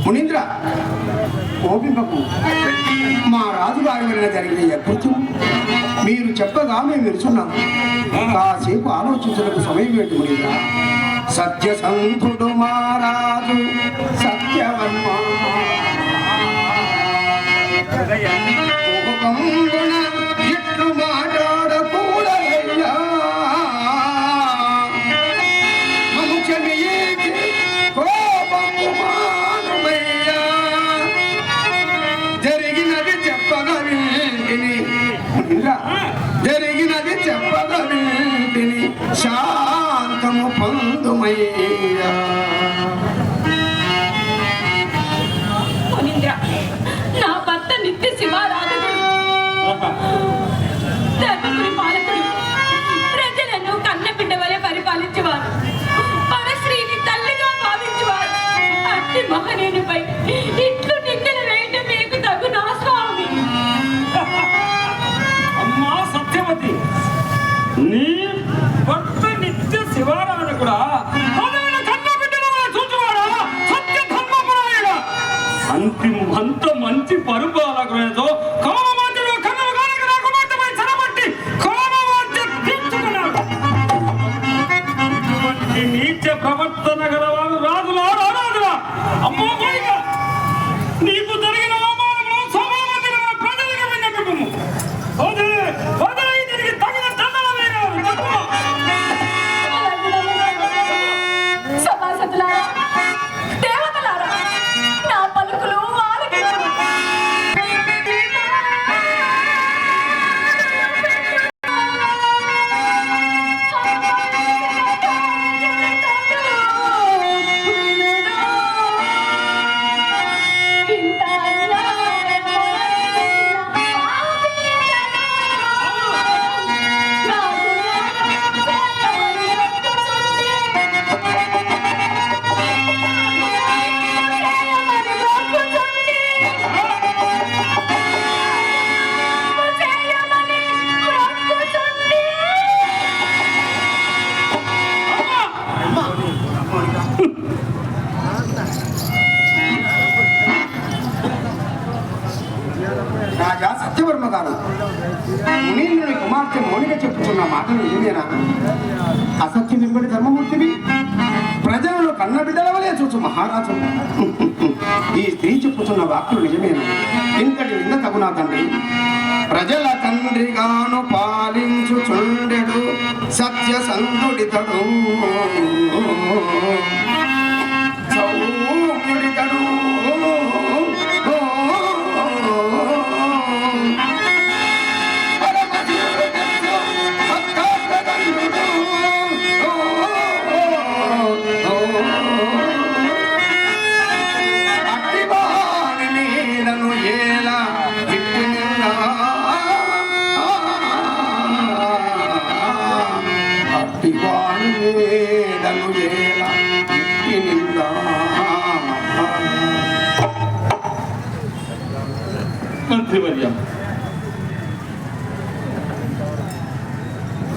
మునీంద్ర ఓపింపకు. మా రాజుగారి వలన జరిగిన యకృత్యం మీరు చెప్పగా మేము విరుచున్నాం. కాసేపు ఆలోచించడానికి సమయం ఏంటి మునీంద్ర? సత్యసంధుడు మహారాజు సత్యవర్మ ఎట్లు మాట్లాడకూడయ్యా, మంచమేకి కోపము మానుమయ్యా, జరిగినది చెప్పగా వింటిని, జరిగినది చెప్పగా వింటిని, శాంతము పొందుమయ్యా. నా భర్త నిత్య శివారాధకుడు, ధర్మపురి పాలకుడు, ప్రజలను కన్నబిడ్డ వలె పరిపాలించేవారు, పరశ్రీని తల్లిగా భావించేవారు. అట్టి మహనీయునిపై ఇట్లు నిందలు వేయటం మీకు తగునా స్వామి? అమ్మా సత్యవతి, నీ భర్త నిత్య శివారాధకుడా, అంత మంచి పరిపాలకులతో కామవాద్యలో కన్నులు గారికి నా కుమార్తెపై చెరబట్టి కామవాద్య తీర్చుకున్నాడు. ఇటువంటి నీచ ప్రవర్తన గలవారు రాజులా రాజులా. అమ్మో పోయిగా నీకు జరిగిన అవమానంలో సభాపతిగా ప్రజలకు విన్నపము. దీనికి తగిన దండన వేయాలి. సభాసదులారా, దేవతలారా, నా పలుకులు రాజా సత్యవర్మ గారు, మునీంద్రుని కుమార్తె మౌనిక చెప్పుతున్న మాటలు ఏదేనా? అసత్యం వెంబడి ధర్మమూర్తివి, ప్రజలను కన్నబిడ్డల వలె చూచు మహారాజు. ఈ స్త్రీ చెప్పుతున్న వాక్కులు నిజమేనా? ఇంతటి నింద తగునా తండ్రి? ప్రజల తండ్రిగాను పాలించుచుండెడు సత్యసంధుడితడు, సౌముడితడు,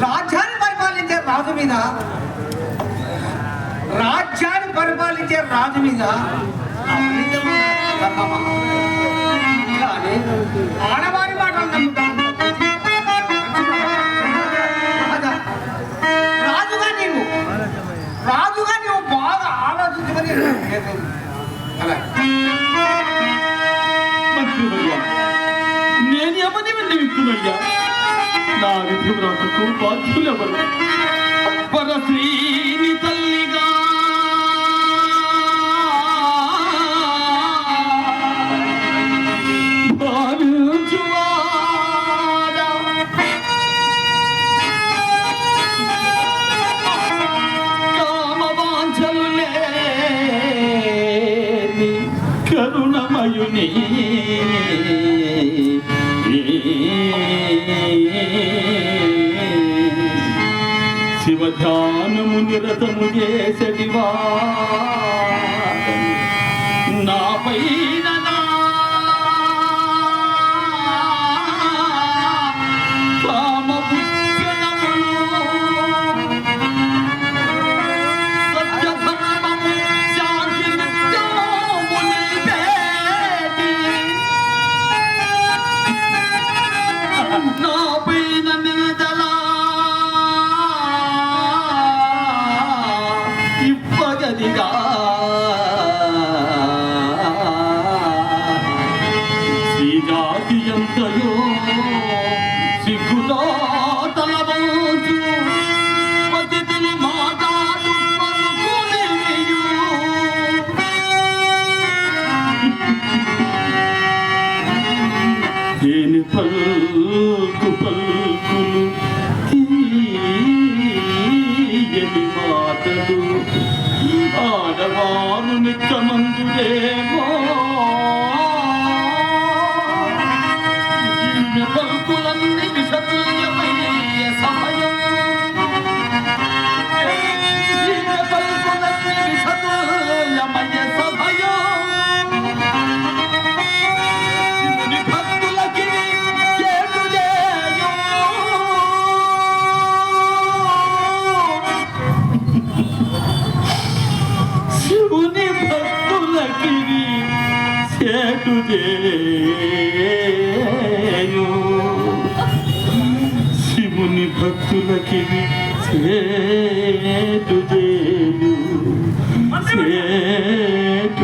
రాజ్యాన్ని పరిపాలించే రాజు మీద, రాజ్యాన్ని పరిపాలించే రాజు మీద ఆడవారి మాటలు నమ్ముతాం. రాజుగా నీవు బాగా ఆలోచించమని అలా నేను ఎవరిని విన్నవిస్తున్నాయ్యా? నా విధివ్రతకు బాధ్యులెవరు? పరశ్రీని తల్లిగా భావించువాడా, కామవాంఛలు లేని కరుణమయుని శివధ్యానము నిరతము చేసడివా నాపై కయో సిగ్గుతో తలవంచు పతితులు మాటాడు పలుకులియు దేని పల్కు పల్కులు తీయని మాటలు ఆడవారు నిక్కమందులేమో పలుకులన్నీ విషతుల్యమయ్యే సమయం పలుకులన్నీ విషతుల్యమయ్యే సమయం శివుని భక్తులకి చేటు చేయు శివుని భక్తులకి చేటు చేయు శివుని భక్తులకి చేటు చేయు చేటు